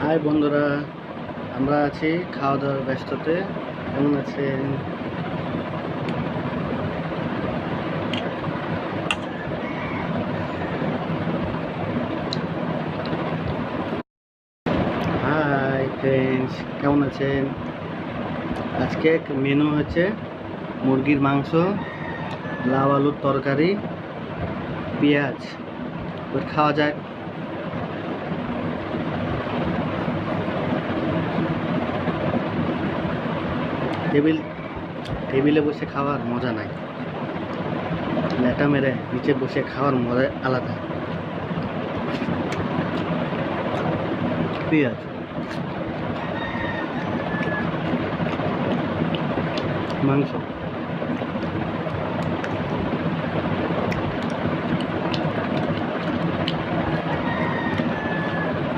High বন্ধুরা, আমরা আছি খাওয়া দাওয়ার ব্যস্ততে। কেমন আছেন? হাই ফ্রেন্ডস, কেমন আছেন? আজকে মেনু হচ্ছে মুরগির মাংস, লাউ আলুর তরকারি, পেঁয়াজ। খাওয়া যাক। টেবিলে বসে খাওয়ার মজা নাই, লেটা মেরে নিচে বসে খাওয়ার মজা আলাদা। পেঁয়াজ, মাংস।